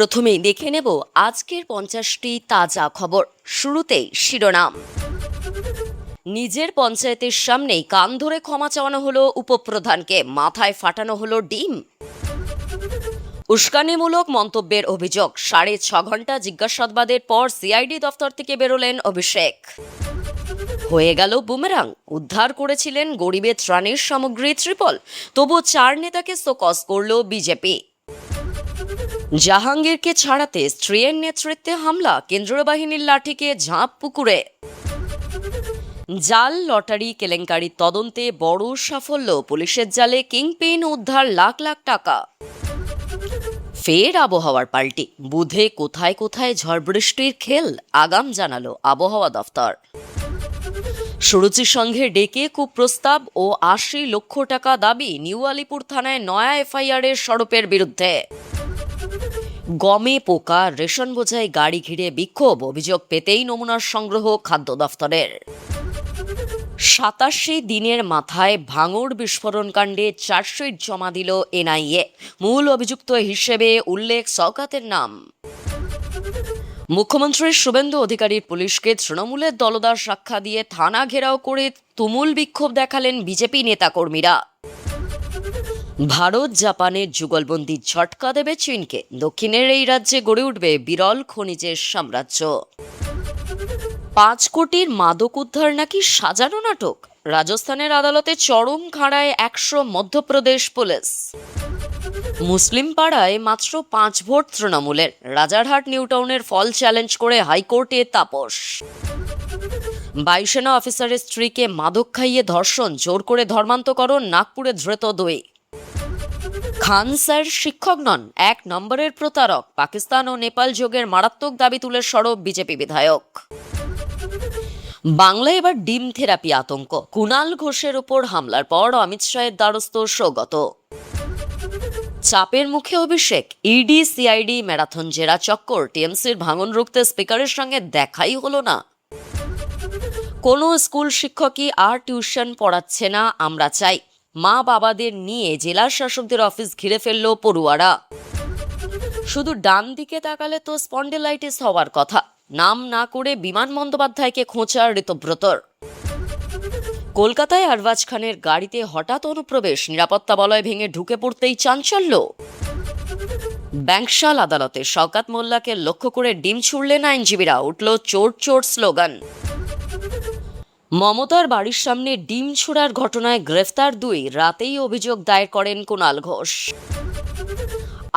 প্রথমেই দেখে নেব আজকের 50টি তাজা খবর। শুরুতেই শিরোনাম। নিজের পঞ্চায়েতের সামনেই কান ধরে ক্ষমা চাওয়ানো হলো উপপ্রধানকে, মাথায় ফাটানো হলো ডিম। উস্কানিমূলক মন্তব্যের অভিযোগ, 6.5 ঘন্টা জিজ্ঞাসাবাদের পর সিআইডি দফতর থেকে বেরোলেন অভিষেক। হয়ে গেল বুমেরাং, উদ্ধার করেছিলেন গরিবের ত্রাণের সামগ্রী ট্রিপল, তবু 4 নেতাকে শোকজ করল বিজেপি। জাহাঙ্গীরকে ছাড়াতে স্ত্রীর নেতৃত্বে হামলা, কেন্দ্রীয় বাহিনীর লাঠিকে ঝাঁপ পুকুরে। জাল লটারি কেলেঙ্কারির তদন্তে বড় সাফল্য, পুলিশের জালে কিংপিন উদ্ধার লাখ লাখ টাকা। ফের আবহাওয়ার পাল্টি, বুধে কোথায় কোথায় ঝড় বৃষ্টির খেল, আগাম জানালো আবহাওয়া দফতর। সুরুচি সংঘে ডেকে কুপ্রস্তাব ও 80 লক্ষ টাকা দাবি, নিউ আলিপুর থানায় নয়া এফআইআর এর স্বরূপের বিরুদ্ধে। গমে পোকা, রেশন বোঝাই গাড়ি ঘিরে বিক্ষোভ, অভিযোগ পেতেই নমুনার সংগ্রহ খাদ্য দফতরের। 87 দিনের মাথায় ভাঙড় বিস্ফোরণ কাণ্ডে চার্জশিট জমা দিল এনআইএ, মূল অভিযুক্ত হিসেবে উল্লেখ শওকতের নাম। মুখ্যমন্ত্রী শুভেন্দু অধিকারীর পুলিশকে তৃণমূলের দলদাস আখ্যা দিয়ে থানা ঘেরাও করে তুমুল বিক্ষোভ দেখালেন বিজেপি নেতাকর্মীরা। ভারত জাপানের যুগলবন্দি ঝটকা দেবে চীনকে, দক্ষিণের এই রাজ্যে গড়ে উঠবে বিরল খনিজের সাম্রাজ্য। 5 কোটির মাদক উদ্ধার নাকি সাজানো নাটক, রাজস্থানের আদালতে চরম খাড়ায় 100 মধ্যপ্রদেশ পুলিশ। মুসলিম পাড়ায় মাত্র 5 ভোট তৃণমূলের, রাজারহাট নিউটাউনের ফল চ্যালেঞ্জ করে হাইকোর্টে তাপস। বায়ুসেনা অফিসারের স্ত্রীকে মাদক খাইয়ে ধর্ষণ, জোর করে ধর্মান্তকরণ, নাগপুরে ধৃত 2। খান স্যার শিক্ষক নন, 1 নম্বরের প্রতারক, পাকিস্তান ও নেপাল যোগের মারাত্মক দাবি তুলে সরব বিজেপি বিধায়ক। বাংলায় এবার ডিম থেরাপি আতঙ্ক, কুণাল ঘোষের ওপর হামলার পর অমিত শাহের দ্বারস্থ সৌগত। চাপের মুখে অভিষেক, ইডি সিআইডি ম্যারাথন জেরা চক্কর, টিএমসির ভাঙন রুখতে স্পিকারের সঙ্গে দেখাই হলো না। কোনো স্কুল শিক্ষকই আর টিউশন পড়াচ্ছে না, আমরা চাই, মা বাবাদের নিয়ে জেলা শাসকদের অফিস ঘিরে ফেলল পড়ুয়ারা। শুধু ডান দিকে তাকালে তো স্পন্ডিলাইটিস হওয়ার কথা, নাম না করে বিমান বন্দ্যোপাধ্যায়কে খোঁচা ঋতব্রতর। কলকাতায় আরবাজ খানের গাড়িতে হঠাৎ অনুপ্রবেশ, নিরাপত্তা বলয় ভেঙে ঢুকে পড়তেই চাঞ্চল্য। ব্যাংকশাল আদালতে শওকত মোল্লাকে লক্ষ্য করে ডিম ছুড়লেন আইনজীবীরা, উঠল চোর চোর স্লোগান। মমতার বাড়ির সামনে ডিম ছোড়ার ঘটনায় গ্রেফতার 2, রাতেই অভিযোগ দায়ের করেন কুণাল ঘোষ।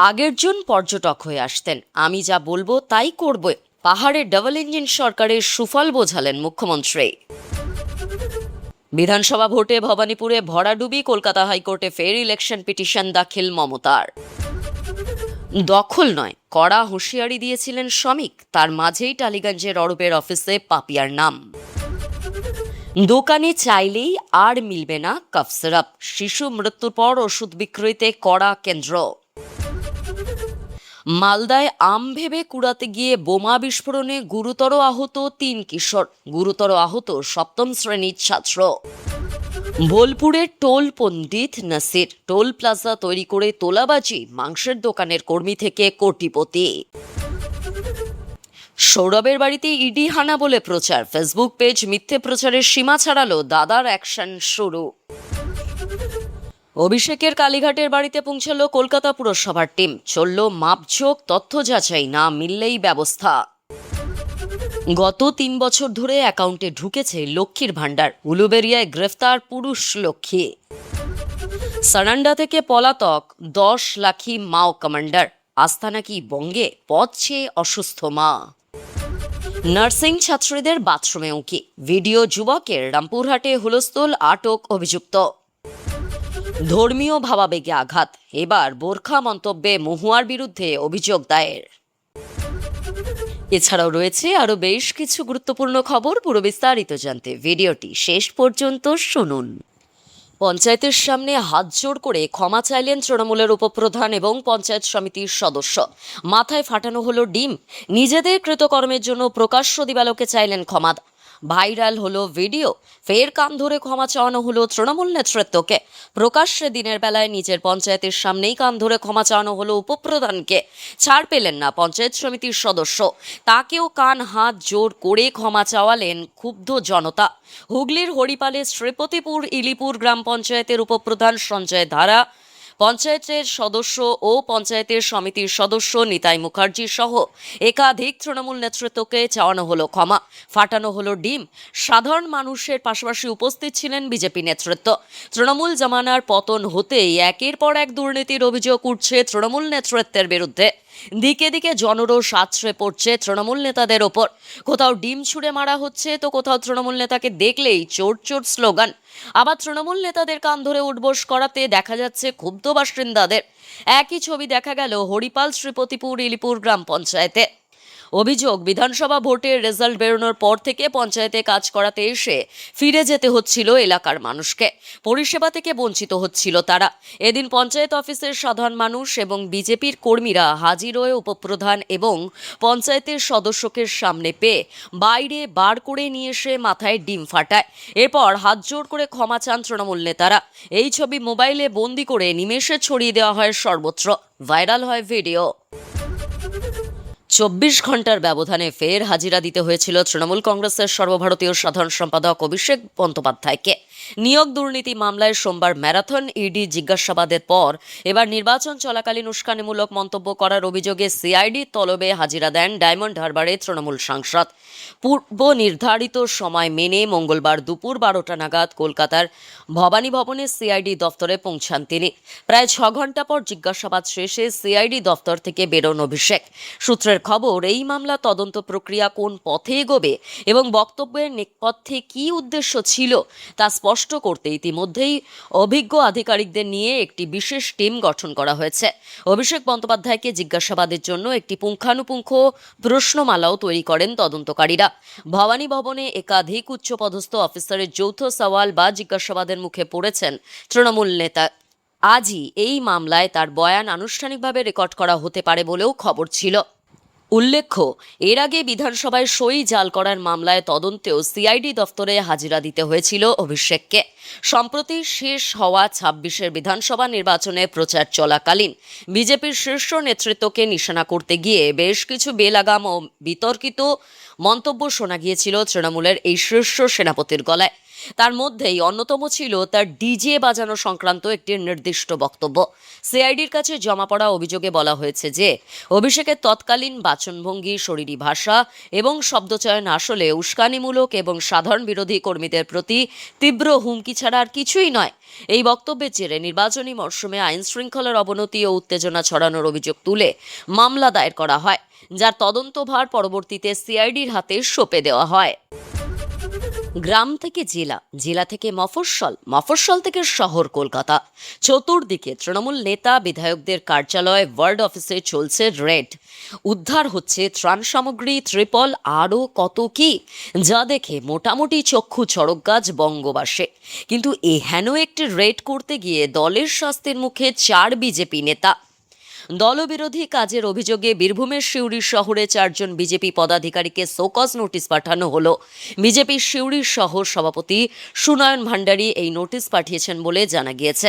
আগের জন পর্যটক হয়ে আসতেন, আমি যা বলবো তাই করব, পাহাড়ে ডাবল ইঞ্জিন সরকারের সুফল বোঝালেন মুখ্যমন্ত্রী। বিধানসভা ভোটে ভবানীপুরে ভরাডুবি, কলকাতা হাইকোর্টে ফের ইলেকশন পিটিশন দাখিল মমতার। দখল নয়, কড়া হুঁশিয়ারি দিয়েছিলেন শ্রমিক, তার মাঝেই টালিগঞ্জের অরূপের অফিসে পাপিয়ার নাম। দোকানে চাইলেই আর মিলবে না কাফ সিরাপ, শিশু মৃত্যুর পর ওষুধ বিক্রিতে কড়া কেন্দ্র। মালদায় আম ভেবে কুড়াতে গিয়ে বোমা বিস্ফোরণে গুরুতর আহত 3 কিশোর, গুরুতর আহত 7ম শ্রেণীর ছাত্র। বোলপুরের টোল পণ্ডিত নাসির, টোল প্লাজা তৈরি করে তোলাবাজি, মাংসের দোকানের কর্মী থেকে কোটিপতি। সৌরভের বাড়িতে ইডি হানা বলে প্রচার, ফেসবুক পেজ মিথ্যে প্রচারের সীমা ছাড়ালো, দাদার অ্যাকশন শুরু। অভিষেকের কালীঘাটের বাড়িতে পৌঁছালো কলকাতা পুরসভার টিম, চলল মাপঝোঁক, তথ্য যাচাই, না মিললেই ব্যবস্থা। গত 3 বছর ধরে অ্যাকাউন্টে ঢুকেছে লক্ষ্মীর ভাণ্ডার, উলুবেরিয়ায় গ্রেফতার পুরুষ লক্ষ্মী। সানান্ডা থেকে পলাতক 10 লাখি মাও কমান্ডার, আস্থা নাকি বঙ্গে, পথ চেয়ে অসুস্থ মা। নার্সিং ছাত্রীদের বাথরুমে উঁকি, ভিডিও যুবকের, রামপুরহাটে হুলস্থুল, আটক অভিযুক্ত। ধর্মীয় ভাবাবেগে আঘাত, এবার বোরখা মন্তব্যে মহুয়ার বিরুদ্ধে অভিযোগ দায়ের। এছাড়াও রয়েছে আরো বেশ কিছু গুরুত্বপূর্ণ খবর, পুরো বিস্তারিত জানতে ভিডিওটি শেষ পর্যন্ত শুনুন। পঞ্চায়েতের সামনে হাত জোড় করে ক্ষমা চাইলেন তৃণমূলের উপপ্রধান এবং পঞ্চায়েত সমিতির সদস্য, মাথায় ফাটানো হলো ডিম, নিজেদের কৃতকর্মের জন্য প্রকাশ্য দিবালোকে চাইলেন ক্ষমা। ভাইরাল হলো ভিডিও, ফের কান ধরে ক্ষমা চাওয়ানো হলো তৃণমূল নেতৃত্বকে। প্রকাশ্যে দিনের বেলায় নিজের পঞ্চায়েতের সামনেই কান ধরে ক্ষমা চাওয়ানো হলো উপপ্রধানকে। ছাড় পেলেন না পঞ্চায়েত সমিতির সদস্য, তাকেও কান হাত জোর করে ক্ষমা চাওয়ালেন ক্ষুব্ধ জনতা। হুগলির হরিপালে শ্রীপতিপুর ইলিপুর গ্রাম পঞ্চায়েতের উপপ্রধান সঞ্জয় ধারা, পঞ্চায়েতের সদস্য ও পঞ্চায়েতের সমিতির সদস্য নিতাই মুখার্জি সহ একাধিক তৃণমূল নেতৃত্বকে চাওয়ানো হলো ক্ষমা, ফাটানো হলো ডিম। সাধারণ মানুষের পাশাপাশি উপস্থিত ছিলেন বিজেপি নেতৃত্ব। তৃণমূল জামানার পতন হতেই একের পর এক দুর্নীতির অভিযোগ উঠছে তৃণমূল নেতৃত্বের বিরুদ্ধে। দিকে দিকে জনরোষ আছড়ে পড়ছে তৃণমূল নেতাদের ওপর। কোথাও ডিম ছুঁড়ে মারা হচ্ছে, তো কোথাও তৃণমূল নেতাকে দেখলেই চোর চোর স্লোগান। আবার তৃণমূল নেতাদের কান ধরে উঠবোস করাতে দেখা যাচ্ছে ক্ষুব্ধ বাসিন্দাদের। একই ছবি দেখা গেল হরিপাল শ্রীপতিপুর ইলিপুর গ্রাম পঞ্চায়েতে। অভিযোগ, বিধানসভা ভোটের রেজাল্ট বেরোনোর পর থেকে পঞ্চায়েতে কাজ করাতে এসে ফিরে যেতে হচ্ছিল এলাকার মানুষকে। পরিষেবা থেকে বঞ্চিত হচ্ছিল তারা। এদিন পঞ্চায়েত অফিসের সাধারণ মানুষ এবং বিজেপির কর্মীরা হাজির হয়ে উপপ্রধান এবং পঞ্চায়েতের সদস্যকে সামনে পেয়ে বাইরে বার করে নিয়ে এসে মাথায় ডিম ফাটায়। এরপর হাত জোড় করে ক্ষমা চান তৃণমূল নেতারা। এই ছবি মোবাইলে বন্দি করে নিমেষে ছড়িয়ে দেওয়া হয় সর্বত্র। ভাইরাল হয় ভিডিও। 24 ঘন্টার ব্যবধানে ফের হাজিরা দিতে হয়েছিল তৃণমূল কংগ্রেসের সর্বভারতীয় সাধারণ সম্পাদক অভিষেক বন্দ্যোপাধ্যায়কে। নিয়োগ দুর্নীতি মামলায় সোমবার ম্যারাথন ইডি জিজ্ঞাসাবাদের পর এবার নির্বাচন চলাকালীন উস্কানিমূলক মন্তব্য করার অভিযোগে সিআইডি তলবে হাজিরা দেন ডায়মন্ড হারবারের তৃণমূল সাংসদ। পূর্ব নির্ধারিত সময় মেনে মঙ্গলবার দুপুর 12টা নাগাদ কলকাতার ভবানী ভবনে সিআইডি দফতরে পৌঁছান তিনি। প্রায় 6 ঘন্টা পর জিজ্ঞাসাবাদ শেষে সিআইডি দফতর থেকে বেরোন অভিষেক। সূত্রের খবর, এই মামলা তদন্ত প্রক্রিয়া কোন পথে এগোবে এবং বক্তব্যের নেপথ্যে কী উদ্দেশ্য ছিল তা স্পষ্ট করতে ইতিমধ্যেই অভিজ্ঞ আধিকারিকদের নিয়ে একটি বিশেষ টিম গঠন করা হয়েছে। অভিষেক বন্দ্যোপাধ্যায়কে জিজ্ঞাসাবাদের জন্য একটি পুঙ্খানুপুঙ্খ প্রশ্নমালাও তৈরি করেন তদন্তকারীরা। ভবানী ভবনে একাধিক উচ্চপদস্থ অফিসারের যৌথ সওয়াল বা জিজ্ঞাসাবাদের মুখে পড়েছেন তৃণমূল নেতা। আজই এই মামলায় তার বয়ান আনুষ্ঠানিকভাবে রেকর্ড করা হতে পারে বলেও খবর ছিল। উল্লেখ্য, এর আগে বিধানসভায় সই জাল করার মামলায় তদন্তেও সিআইডি দফতরে হাজিরা দিতে হয়েছিল অভিষেককে। সম্প্রতি শেষ হওয়া 26-এর বিধানসভা নির্বাচনে প্রচার চলাকালীন বিজেপির শীর্ষ নেতৃত্বকে নিশানা করতে গিয়ে বেশ কিছু বেলাগাম ও বিতর্কিত মন্তব্য শোনা গিয়েছিল তৃণমূলের এই শীর্ষ সেনাপতির গলায়। তার মধ্যেই অন্যতম ছিল তার ডিজে বাজানো সংক্রান্ত একটি নির্দিষ্ট বক্তব্য। সিআইডির কাছে জমা পড়া অভিযোগে বলা হয়েছে যে অভিষেকের তৎকালীন বাচনভঙ্গি, শরীরী ভাষা এবং শব্দচয়ন আসলে উস্কানিমূলক এবং সাধারণ বিরোধী কর্মীদের প্রতি তীব্র হুমকি ছাড়া আর কিছুই নয়। এই বক্তব্যের জেরে নির্বাচনী মরশুমে আইন শৃঙ্খলার অবনতি ও উত্তেজনা ছড়ানোর অভিযোগ তুলে মামলা দায়ের করা হয়, যার তদন্তভার পরবর্তীতে সিআইডির হাতে সঁপে দেওয়া হয়। গ্রাম থেকে জেলা, জেলা থেকে মফস্বল, মফস্বল থেকে শহর কলকাতা, চতুর্দিকে তৃণমূল নেতা বিধায়কদের কার্যালয়, ওয়ার্ড অফিসে চলছে রেড। উদ্ধার হচ্ছে ত্রাণ সামগ্রী, ত্রিপল, আরও কত কি, যা দেখে মোটামুটি চক্ষু চড়কগাছ বঙ্গবাসে। কিন্তু এহেন একটি রেড করতে গিয়ে দলের শাস্তির মুখে 4 বিজেপি নেতা। দলবিরোধী কাজের অভিযোগে বীরভূমের সিউড়ি শহরে 4 জন বিজেপি পদাধিকারীকে শোকজ নোটিশ পাঠানো হলো। বিজেপির সিউড়ি শহর সভাপতি সুনয়ন ভান্ডারী এই নোটিশ পাঠিয়েছেন বলে জানা গিয়েছে।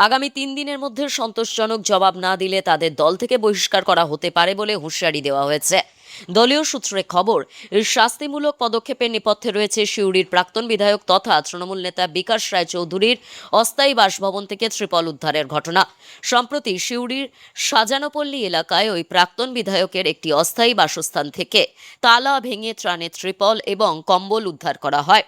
আগামী 3 দিনের মধ্যে সন্তোষজনক জবাব না দিলে তাদের দল থেকে বহিষ্কার করা হতে পারে বলে হুঁশিয়ারি দেওয়া হয়েছে। দলীয় সূত্রে খবর, এই শাস্তিমূলক পদক্ষেপের নেপথ্যে রয়েছে সিউড়ির প্রাক্তন বিধায়ক তথা তৃণমূল নেতা বিকাশ রায়চৌধুরীর অস্থায়ী বাসভবন থেকে ত্রিপল উদ্ধারের ঘটনা। সম্প্রতি সিউড়ির সাজানোপল্লী এলাকায় ওই প্রাক্তন বিধায়কের একটি অস্থায়ী বাসস্থান থেকে তালা ভেঙে ত্রাণের ত্রিপল এবং কম্বল উদ্ধার করা হয়।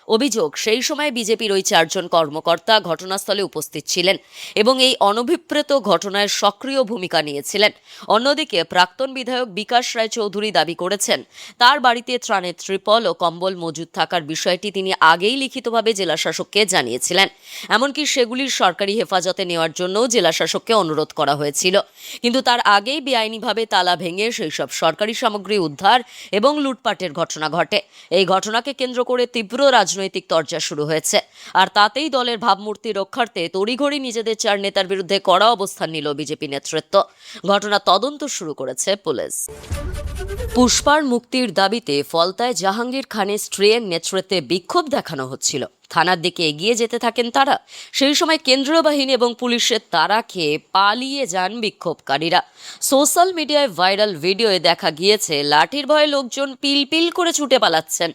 অভিযোগ, সেই সময় বিজেপির ওই 4 জন কর্মকর্তা ঘটনাস্থলে উপস্থিত ছিলেন এবং এই অনভিপ্রেত ঘটনায় সক্রিয় ভূমিকা নিয়েছিলেন। অন্যদিকে প্রাক্তন বিধায়ক বিকাশ রায়চৌধুরী দাবি করেছেন, তার বাড়িতে ত্রাণের ত্রিপল ও কম্বল মজুদ থাকার বিষয়টি তিনি আগেই লিখিতভাবে জেলাশাসককে জানিয়েছিলেন। এমনকি সেগুলির সরকারি হেফাজতে নেওয়ার জন্যও জেলাশাসককে অনুরোধ করা হয়েছিল। কিন্তু তার আগেই বেআইনিভাবে তালা ভেঙে সেই সব সরকারি সামগ্রী উদ্ধার এবং লুটপাটের ঘটনা ঘটে। এই ঘটনাকে কেন্দ্র করে তীব্র রাজনৈতিক রাজনৈতিক তরজা শুরু হয়েছে। আর তাতেই দলের ভাবমূর্তি রক্ষার্থে তড়িঘড়ি নিজেদের 4 নেতার বিরুদ্ধে কড়া অবস্থান নিল বিজেপি নেতৃত্ব। ঘটনা তদন্ত শুরু করেছে পুলিশ। পুষ্পার মুক্তির দাবিতে ফলতায় জাহাঙ্গীর খানের স্ত্রীর নেতৃত্বে বিক্ষোভ দেখানো হচ্ছিল। থানার দিকে এগিয়ে যেতে থাকেন তারা। সেই সময় কেন্দ্রীয় বাহিনী এবং পুলিশের তাড়া খেয়ে পালিয়ে যান বিক্ষোভকারীরা। সোশ্যাল মিডিয়ায় ভাইরাল ভিডিওয়ে দেখা গিয়েছে লাঠির ভয়ে লোকজন পিলপিল করে ছুটে পালাচ্ছেন।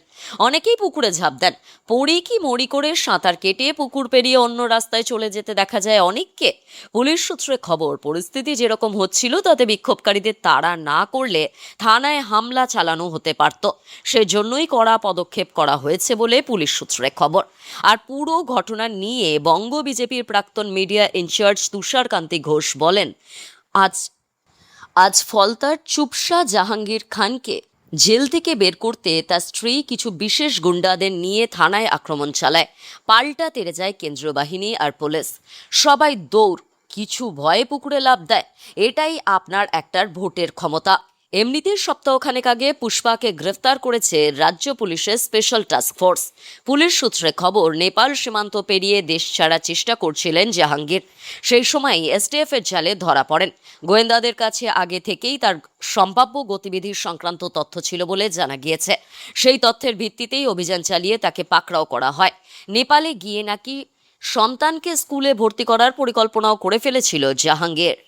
অনেকেই পুকুরে ঝাঁপ দেন। পড়ি কি মরি করে সাঁতার কেটে পুকুর পেরিয়ে অন্য রাস্তায় চলে যেতে দেখা যায় অনেককে। পুলিশ সূত্রে খবর, পরিস্থিতি যেরকম হচ্ছিল তাতে বিক্ষোভকারীদের তাড়া না করলে থানায় হামলা চালানো হতে পারত। সেজন্যই কড়া পদক্ষেপ করা হয়েছে বলে পুলিশ সূত্রে খবর। আর পুরো ঘটনা নিয়ে বঙ্গ বিজেপির প্রাক্তন মিডিয়া ইনচার্জ তুষারকান্তি ঘোষ বলেন, আজ ফলতার চুপসা জাহাঙ্গীর খানকে জেল থেকে বের করতে তার স্ত্রী কিছু বিশেষ গুন্ডাদের নিয়ে থানায় আক্রমণ চালায়। পাল্টা তেড়ে যায় কেন্দ্রীয় বাহিনী আর পুলিশ। সবাই দৌড়, কিছু ভয়ে পুকুরে লাফ দেয়। এটাই আপনার একটার ভোটের ক্ষমতা। এমনিতেই সপ্তাহখানেক আগে পুষ্পাকে গ্রেফতার করেছে রাজ্য পুলিশের স্পেশাল টাস্ক ফোর্স। পুলিশ সূত্রে খবর, নেপাল সীমান্ত পেরিয়ে দেশ ছাড়ার চেষ্টা করছিলেন জাহাঙ্গীর। সেই সময়ই এসটিএফ এর জালে ধরা পড়েন। গোয়েন্দাদের কাছে আগে থেকেই তার সম্ভাব্য গতিবিধির সংক্রান্ত তথ্য ছিল বলে জানা গিয়েছে। সেই তথ্যের ভিত্তিতেই অভিযান চালিয়ে তাকে পাকড়াও করা হয়। নেপালে গিয়ে নাকি সন্তানকে স্কুলে ভর্তি করার পরিকল্পনাও করে ফেলেছিল জাহাঙ্গীর।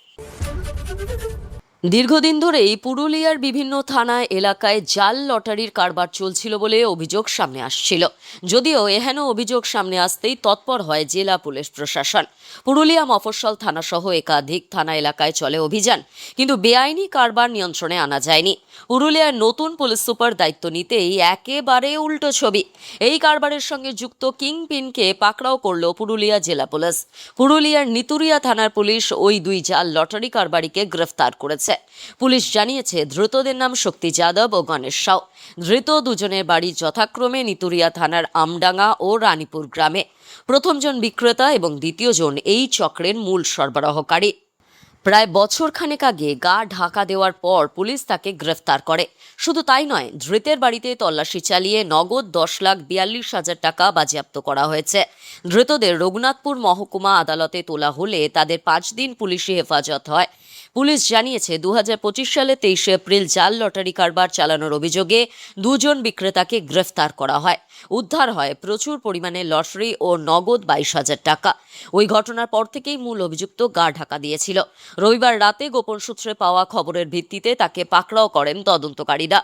দীর্ঘদিন ধরেই পুরুলিয়ার বিভিন্ন থানা এলাকায় জাল লটারির কারবার চলছিল বলে অভিযোগ সামনে আসছিল। যদিও এহেন অভিযোগ সামনে আসতেই তৎপর হয় জেলা পুলিশ প্রশাসন। পুরুলিয়া মফস্বল থানাসহ একাধিক থানা এলাকায় চলে অভিযান, কিন্তু বেআইনি কারবার নিয়ন্ত্রণে আনা যায়নি। পুরুলিয়ার নতুন পুলিশ সুপার দায়িত্ব নিতেই একেবারে উল্টো ছবি। এই কারবারের সঙ্গে যুক্ত কিংপিনকে পাকড়াও করল পুরুলিয়া জেলা পুলিশ। পুরুলিয়ার নিতুরিয়া থানার পুলিশ ওই 2 জাল লটারি কারবারিকে গ্রেফতার করেছে। পুলিশ জানিয়েছে, ধৃতদের নাম শক্তি যাদব ও গণেশ সাউ। ধৃত দুজনের বাড়ি যথাক্রমে নিতুরিয়া থানার আমডাঙ্গা ও রানীপুর গ্রামে। প্রথমজন বিক্রেতা এবং দ্বিতীয়জন এই চক্রের মূল সরবরাহকারী। প্রায় বছরখানেক আগে গা ঢাকা দেওয়ার পর পুলিশ তাকে গ্রেফতার করে। শুধু তাই নয়, ধৃতের বাড়িতে তল্লাশি চালিয়ে নগদ 10,42,000 টাকা বাজেয়াপ্ত করা হয়েছে। ধৃতদের রঘুনাথপুর মহকুমা আদালতে তোলা হলে তাদের 5 দিন পুলিশি হেফাজত হয়। পুলিশ জানিয়েছে, 2025 সালে 23 এপ্রিল জাল লটারি কারবার চালানোর অভিযোগে 2 জন বিক্রেতাকে গ্রেফতার করা হয়। উদ্ধার হয় প্রচুর পরিমাণে লটারি ও নগদ 22,000 টাকা। ওই ঘটনার পর থেকেই মূল অভিযুক্ত গা ঢাকা দিয়েছিল। রবিবার রাতে গোপন সূত্রে পাওয়া খবরের ভিত্তিতে তাকে পাকড়াও করেন তদন্তকারীরা।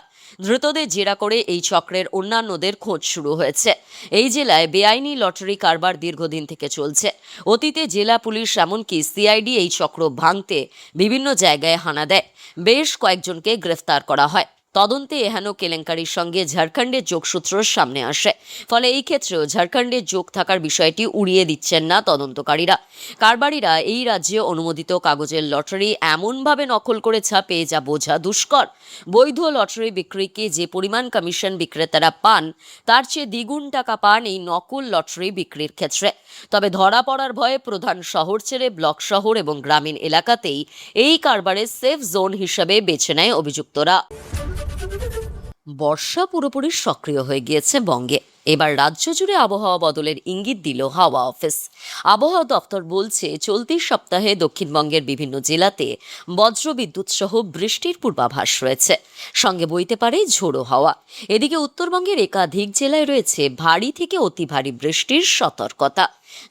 ধৃতদের জেরা করে এই চক্রের অন্যান্যদের খোঁজ শুরু হয়েছে। এই জেলায় বেআইনি লটারি কারবার দীর্ঘদিন থেকে চলছে। অতীতে জেলা পুলিশ এমনকি সিআইডি এই চক্র ভাঙতে বিভিন্ন জায়গায় হানা দেয়। বেশ কয়েকজনকে গ্রেফতার করা হয়। তদন্তে এহেন কেলেঙ্কারির সঙ্গে ঝাড়খণ্ডের যোগসূত্র সামনে আসে। ফলে এই ক্ষেত্রেও ঝাড়খণ্ডের যোগ থাকার বিষয়টি উড়িয়ে দিচ্ছেন না তদন্তকারীরা। কারবারিরা এই রাজ্যে অনুমোদিত কাগজের লটারি এমনভাবে নকল করে ছাপে যা বোঝা দুষ্কর। বৈধ লটারি বিক্রিকে যে পরিমাণ কমিশন বিক্রেতারা পান, তার চেয়ে দ্বিগুণ টাকা পান এই নকল লটারি বিক্রির ক্ষেত্রে। তবে ধরা পড়ার ভয়ে প্রধান শহর ছেড়ে ব্লক শহর এবং গ্রামীণ এলাকাতেই এই কারবারের সেফ জোন হিসেবে বেছে নেয় অভিযুক্তরা। বর্ষা পুরোপুরি সক্রিয় হয়ে গিয়েছে বঙ্গে। এবার রাজ্য জুড়ে আবহাওয়া বদলের ইঙ্গিত দিল হাওয়া অফিস। আবহাওয়া দপ্তর বলছে, চলতি সপ্তাহে দক্ষিণবঙ্গের বিভিন্ন জেলাতে বজ্রবিদ্যুৎ সহ বৃষ্টির পূর্বাভাস রয়েছে। সঙ্গে বইতে পারে ঝোড়ো হাওয়া। এদিকে উত্তরবঙ্গের একাধিক জেলায় রয়েছে ভারী থেকে অতি ভারী বৃষ্টির সতর্কতা।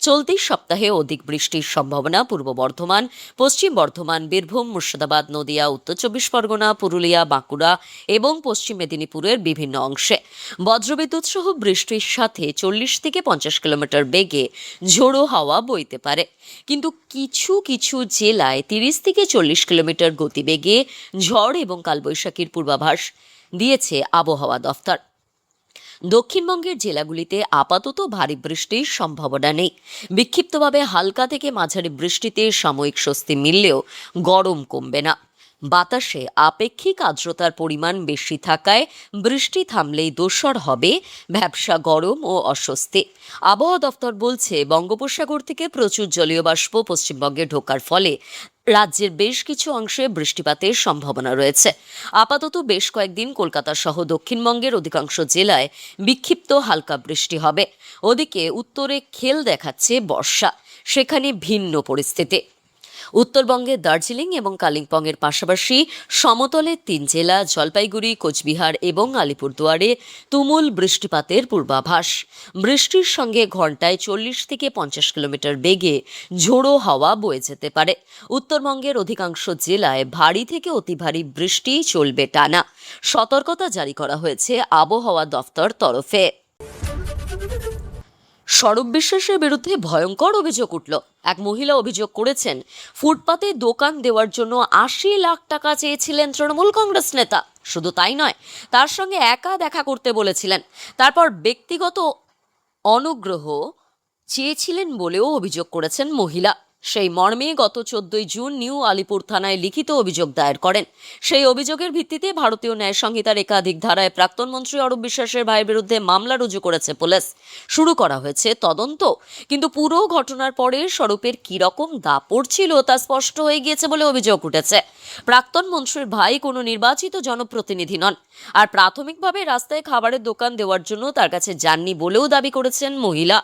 চলতি সপ্তাহে অধিক বৃষ্টির সম্ভাবনা পূর্ব বর্ধমান, পশ্চিম বর্ধমান, বীরভূম, মুর্শিদাবাদ, নদিয়া, উত্তর 24 পরগনা, পুরুলিয়া, বাঁকুড়া এবং পশ্চিম মেদিনীপুরের বিভিন্ন অংশে। বজ্রবিদ্যুৎ সহ বৃষ্টির সাথে 40 থেকে 50 কিলোমিটার বেগে ঝোড়ো হাওয়া বইতে পারে। কিন্তু কিছু কিছু জেলায় 30 থেকে 40 কিলোমিটার গতিবেগে ঝড় এবং কালবৈশাখীর পূর্বাভাস দিয়েছে আবহাওয়া দফতর। দক্ষিণবঙ্গের জেলাগুলিতে আপাতত ভারী বৃষ্টির সম্ভাবনা নেই। বিক্ষিপ্তভাবে হালকা থেকে মাঝারি বৃষ্টিতে সাময়িক স্বস্তি মিললেও গরম কমবে না। বাতাসে আপেক্ষিক আর্দ্রতার পরিমাণ বেশি থাকায় বৃষ্টি থামলেই দোসর হবে ভ্যাপসা গরম ও অস্বস্তি। আবহাওয়া দফতর বলছে, বঙ্গোপসাগর থেকে প্রচুর জলীয় বাষ্প পশ্চিমবঙ্গে ঢোকার ফলে রাজ্যের বেশ কিছু অংশে বৃষ্টিপাতের সম্ভাবনা রয়েছে। আপাতত বেশ কয়েকদিন কলকাতা সহ দক্ষিণবঙ্গের অধিকাংশ জেলায় বিক্ষিপ্ত হালকা বৃষ্টি হবে। ওদিকে উত্তরে খেল দেখাচ্ছে বর্ষা, সেখানে ভিন্ন পরিস্থিতি। উত্তরবঙ্গের দার্জিলিং এবং কালিম্পংয়ের পাশাপাশি সমতলের 3 জেলা জলপাইগুড়ি, কোচবিহার এবং আলিপুরদুয়ারে তুমুল বৃষ্টিপাতের পূর্বাভাস। বৃষ্টির সঙ্গে ঘন্টায় 40 থেকে 50 কিলোমিটার বেগে ঝোড়ো হাওয়া বয়ে যেতে পারে। উত্তরবঙ্গের অধিকাংশ জেলায় ভারী থেকে অতি ভারী বৃষ্টি চলবে টানা। সতর্কতা জারি করা হয়েছে আবহাওয়া দফতর তরফে। স্বরূপ বিশ্বাসের বিরুদ্ধে ভয়ঙ্কর অভিযোগ উঠল। এক মহিলা অভিযোগ করেছেন, ফুটপাতে দোকান দেওয়ার জন্য 80 লাখ টাকা চেয়েছিলেন তৃণমূল কংগ্রেস নেতা। শুধু তাই নয়, তার সঙ্গে একা দেখা করতে বলেছিলেন। তারপর ব্যক্তিগত অনুগ্রহ চেয়েছিলেন বলেও অভিযোগ করেছেন মহিলা। সেই মর্মে গত 14 জুন নিউ আলিপুর থানায় লিখিত অভিযোগ দায়ের করেন। সেই অভিযোগের ভিত্তিতে ভারতীয় ন্যায় সংহিতার একাধিক ধারায় প্রাক্তন মন্ত্রী অরূপ বিশ্বাসের ভাইয়ের বিরুদ্ধে মামলা রুজু করেছে পুলিশ। শুরু করা হয়েছে তদন্ত। কিন্তু পুরো ঘটনার পরে স্বরূপের কিরকম দাপট ছিল তা স্পষ্ট হয়ে গিয়েছে বলে অভিযোগ উঠেছে। প্রাক্তন মন্ত্রীর ভাই কোনো নির্বাচিত জনপ্রতিনিধি নন, আর প্রাথমিকভাবে রাস্তায় খাবারের দোকান দেওয়ার জন্য তার কাছে যাননি বলেও দাবি করেছেন মহিলা।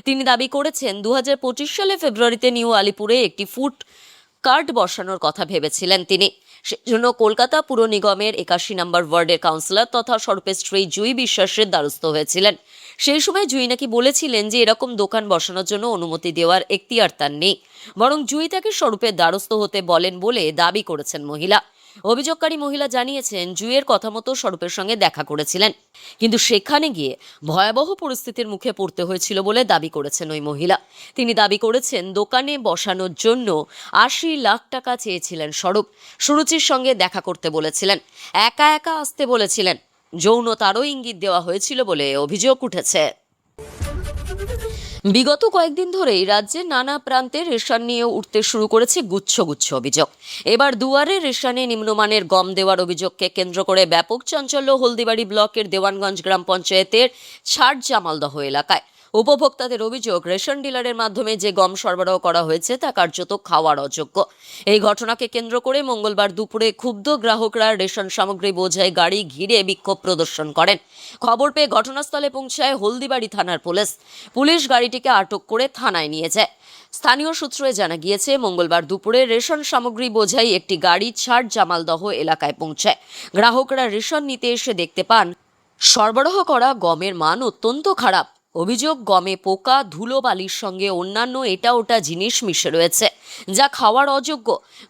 তিনি দাবি করেছেন, 2025 সালে ফেব্রুয়ারিতে নিউ আলিপুরে একটি ফুড কার্ট বসানোর কথা ভেবেছিলেন তিনি। সেজন্য কলকাতা পুর নিগমের 81 নম্বর ওয়ার্ডের কাউন্সিলর তথা স্বরূপের স্ত্রী জুঁই বিশ্বাসের দ্বারস্থ হয়েছিলেন। সেই সময় জুঁই নাকি বলেছিলেন যে এরকম দোকান বসানোর জন্য অনুমতি দেওয়ার এখতিয়ার তার নেই, বরং জুঁই তাকে স্বরূপের দ্বারস্থ হতে বলেন বলে দাবি করেছেন মহিলা। অভিযোগকারী মহিলা জানিয়েছেন, জুঁইয়ের কথা মতো স্বরূপের সঙ্গে দেখা করেছিলেন, কিন্তু সেখানে গিয়ে ভয়াবহ পরিস্থিতির মুখে পড়তে হয়েছিল বলে দাবি করেছেন ওই মহিলা। তিনি দাবি করেছেন, দোকানে বসানোর জন্য 80 লাখ টাকা চেয়েছিলেন স্বরূপ। সুরুচির সঙ্গে দেখা করতে বলেছিলেন, একা একা আসতে বলেছিলেন। যৌনতারও ইঙ্গিত দেওয়া হয়েছিল বলে অভিযোগ উঠেছে। বিগত কয়েকদিন ধরেই রাজ্যের নানা প্রান্তে রেশন নিয়ে উঠতে শুরু করেছে গুচ্ছ গুচ্ছ অভিযোগ। এবার দুয়ারে রেশনে নিম্নমানের গম দেওয়ার অভিযোগকে কেন্দ্র করে ব্যাপক চাঞ্চল্য হলদিবাড়ি ব্লকের দেওয়ানগঞ্জ গ্রাম পঞ্চায়েতের ছাড় জামালদহ এলাকায়। উপভোক্তাদের অভিযোগ, রেশন ডিলারের মাধ্যমে যে গম সরবরাহ করা হয়েছে তা কার্যত খাওয়ার অযোগ্য। এই ঘটনাকে কেন্দ্র করে মঙ্গলবার দুপুরে ক্ষুব্ধ গ্রাহকরা রেশন সামগ্রী বোঝাই গাড়ি ঘিরে বিক্ষোভ প্রদর্শন করেন। খবর পেয়ে ঘটনাস্থলে পৌঁছায় হলদিবাড়ি থানার পুলিশ গাড়িটিকে আটক করে থানায় নিয়ে যায়। স্থানীয় সূত্রে জানা গিয়েছে, মঙ্গলবার দুপুরে রেশন সামগ্রী বোঝাই একটি গাড়ি ছাড় জামালদহ এলাকায় পৌঁছায়। গ্রাহকরা রেশন নিতে এসে দেখতে পান সরবরাহ করা গমের মান অত্যন্ত খারাপ। অভিযোগ, গমে পোকা, ধুলো বালির সঙ্গে অন্যান্য এটা ওটা জিনিস মিশে রয়েছে, যা খাওয়ার অযোগ্য।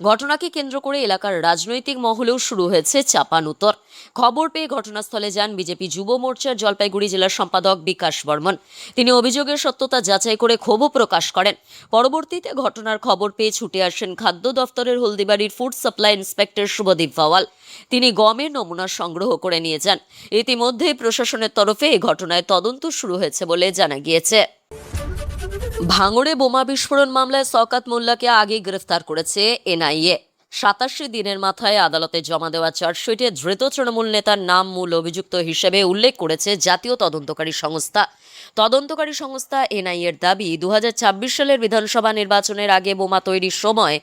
ঘটনাকে কেন্দ্র করে এলাকার রাজনৈতিক মহলেও শুরু হয়েছে চাপানুতর। খবর পেয়ে ঘটনাস্থলে যান বিজেপি যুব মোর্চার জলপাইগুড়ি জেলার সম্পাদক বিকাশ বর্মন। তিনি অভিযোগের সত্যতা যাচাই করে ক্ষোভও প্রকাশ করেন। পরবর্তীতে ঘটনার খবর পেয়ে ছুটে আসেন খাদ্য দফতরের হলদিবাড়ির food supply inspector Subhadip Bhawal. তিনি গমের নমুনা সংগ্রহ করে নিয়ে যান। ইতিমধ্যে প্রশাসনের তরফে এই ঘটনায় তদন্ত শুরু হয়েছে বলে জানা গিয়েছে। ভাঙড়ে বোমা বিস্ফোরণ মামলায় শওকত মোল্লাকে আগেই গ্রেফতার করেছে এনআইএ। 87 দিনের মাথায় আদালতে জমা দেওয়া চার্জশিটে ধৃত তৃণমূল নেতার নাম মূল অভিযুক্ত হিসেবে উল্লেখ করেছে জাতীয় তদন্তকারী সংস্থা। তদন্তকারী সংস্থা এনআইএর দাবি, 2026 সালের বিধানসভা নির্বাচনের আগে বোমা তৈরির সময়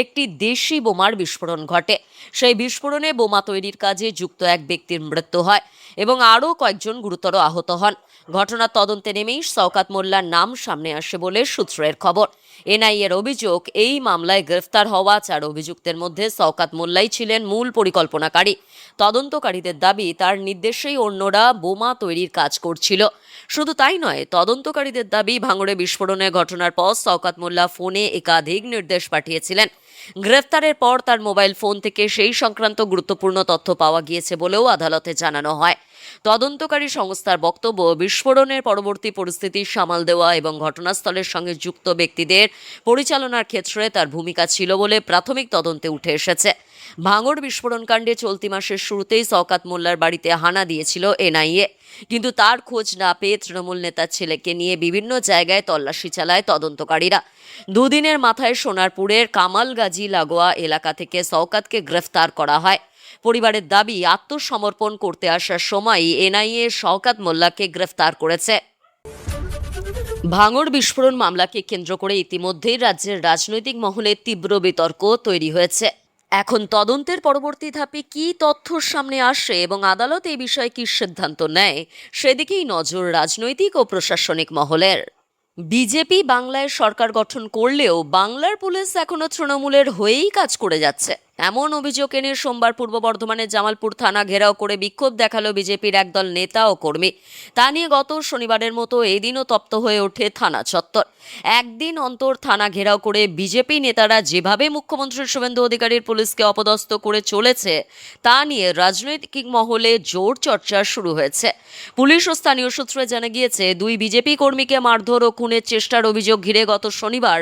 একটি দেশি বোমার বিস্ফোরণ ঘটে। সেই বিস্ফোরণে বোমা তৈরির কাজে যুক্ত এক ব্যক্তির মৃত্যু হয় এবং আরও কয়েকজন গুরুতর আহত হন। ঘটনার তদন্তে নেমেই শওকত মোল্লার নাম সামনে আসে বলে সূত্রের খবর। এনআইএর অভিযোগ, এই মামলায় গ্রেফতার হওয়া 4 অভিযুক্তের মধ্যে শওকত মোল্লাই ছিলেন মূল পরিকল্পনাকারী। তদন্তকারীদের দাবি, তার নির্দেশেই অন্যরা বোমা তৈরির কাজ করছিল। শুধু তাই নয়, তদন্তকারীদের দাবি, ভাঙড়ে বিস্ফোরণের ঘটনার পর শওকত মোল্লা ফোনে একাধিক নির্দেশ পাঠিয়েছিলেন। গ্রেফতারের পর তার মোবাইল ফোন থেকে সেই সংক্রান্ত গুরুত্বপূর্ণ তথ্য পাওয়া গিয়েছে বলেও আদালতে জানানো হয়। তদন্তকারী সংস্থার বক্তব্য, বিস্ফোরণের পরবর্তী পরিস্থিতি সামাল দেওয়া এবং ঘটনাস্থলের সঙ্গে যুক্ত ব্যক্তিদের পরিচালনার ক্ষেত্রে তার ভূমিকা ছিল বলে প্রাথমিক তদন্তে উঠে এসেছে। ভাঙড় বিস্ফোরণ কাণ্ডে চলতি মাসের শুরুতেই শওকত মোল্লার বাড়িতে হানা দিয়েছিল এনআইএ, কিন্তু তার খোঁজ না পেয়ে তৃণমূল নেতার ছেলেকে নিয়ে বিভিন্ন জায়গায় তল্লাশি চালায় তদন্তকারীরা। দুদিনের মাথায় সোনারপুরের কামালগাজী লাগোয়া এলাকা থেকে শওকতকে গ্রেফতার করা হয়। পরিবারের দাবি, আত্মসমর্পণ করতে আসার সময়ই এনআইএ শওকত মোল্লাকে গ্রেফতার করেছে। ভাঙড় বিস্ফোরণ মামলাকে কেন্দ্র করে ইতিমধ্যেই রাজ্যের রাজনৈতিক মহলে তীব্র বিতর্ক তৈরি হয়েছে। এখন তদন্তের পরবর্তী ধাপে কী তথ্য সামনে আসে এবং আদালত এই বিষয়ে কী সিদ্ধান্ত নেয়, সেদিকেই নজর রাজনৈতিক ও প্রশাসনিক মহলের। বিজেপি বাংলায় সরকার গঠন করলেও বাংলার পুলিশ এখনো তৃণমূলের হয়েই কাজ করে যাচ্ছে, এমন অভিযোগ এনে সোমবার পূর্ব বর্ধমানের জামালপুর থানা ঘেরাও করে বিক্ষোভ দেখালো বিজেপির একদল নেতা ও কর্মী। তা নিয়ে গত শনিবারের মতো এদিনও তপ্ত হয়ে ওঠে থানা চত্বর। একদিন অন্তর থানা ঘেরাও করে বিজেপি নেতারা যেভাবে মুখ্যমন্ত্রী শুভেন্দু অধিকারীর পুলিশকে অপদস্থ করে চলেছে তা নিয়ে রাজনৈতিক মহলে জোর চর্চা শুরু হয়েছে। পুলিশ ও স্থানীয় সূত্রে জানা গিয়েছে, দুই বিজেপি কর্মীকে মারধর ও খুনের চেষ্টার অভিযোগ ঘিরে গত শনিবার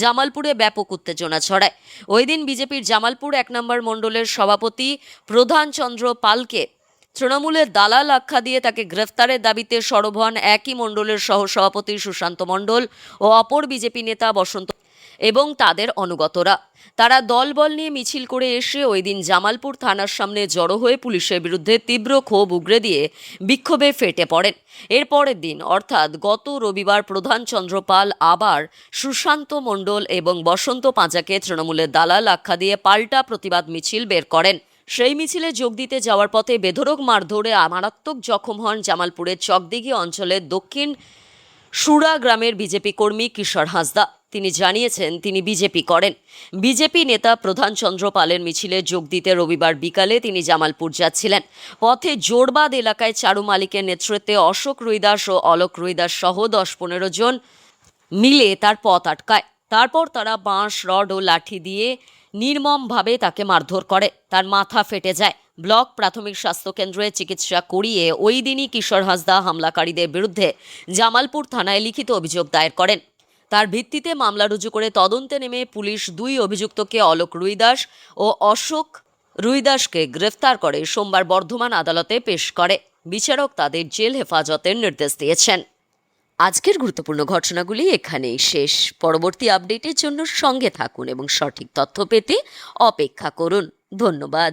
জামালপুরে ব্যাপক উত্তেজনা ছড়ায়। ওই দিন বিজেপির জামালপুর 1 নম্বর মণ্ডলের সভাপতি প্রধান চন্দ্র পালকে তৃণমূলের দালাল আখ্যা দিয়ে তাকে গ্রেফতারের দাবিতে সরব হন একই মণ্ডলের সহসভাপতি সুশান্ত মণ্ডল ও অপর বিজেপি নেতা বসন্ত এবং তাদের অনুগতরা। তারা দলবল নিয়ে মিছিল করে এসে ওই দিন জামালপুর থানার সামনে জড়ো হয়ে পুলিশের বিরুদ্ধে তীব্র ক্ষোভ উগরে দিয়ে বিক্ষোভে ফেটে পড়েন। এর পরের দিন অর্থাৎ গত রবিবার প্রধান চন্দ্রপাল আবার সুশান্ত মণ্ডল এবং বসন্ত পাঁজাকে তৃণমূলের দালাল আখ্যা দিয়ে পাল্টা প্রতিবাদ মিছিল বের করেন। সেই মিছিলে যোগ দিতে যাওয়ার পথে বেধড়ক মারধরে মারাত্মক জখম হন জামালপুরের চকদিঘি অঞ্চলের দক্ষিণ সুরা গ্রামের বিজেপি কর্মী কিশোর হাঁসদা। তিনি জানিয়েছেন তিনি বিজেপি করেন। বিজেপি নেতা প্রধান চন্দ্রপালের মিছিলে যোগ দিতে রবিবার বিকালে তিনি জামালপুর যাচ্ছিলেন। পথে জোরবাদ এলাকায় চারু মালিকের নেতৃত্বে অশোক রুইদাস ও অলোক রুইদাস সহ 10-15 জন মিলে তার পথ আটকায়। তারপর তারা বাঁশ, রড ও লাঠি দিয়ে নির্মমভাবে তাকে মারধর করে। তার মাথা ফেটে যায়। ব্লক প্রাথমিক স্বাস্থ্যকেন্দ্রে চিকিৎসা করিয়ে ওই দিনই কিশোর হাঁসদা হামলাকারীদের বিরুদ্ধে জামালপুর থানায় লিখিত অভিযোগ দায়ের করেন। তার ভিত্তিতে মামলা রুজু করে তদন্তে নেমে পুলিশ দুই অভিযুক্তকে অলোক রুইদাস ও অশোক রুইদাসকে গ্রেফতার করে সোমবার বর্ধমান আদালতে পেশ করে। বিচারক তাদের জেল হেফাজতের নির্দেশ দিয়েছেন। আজকের গুরুত্বপূর্ণ ঘটনাগুলি এখানেই শেষ। পরবর্তী আপডেটের জন্য সঙ্গে থাকুন এবং সঠিক তথ্য পেতে অপেক্ষা করুন। ধন্যবাদ।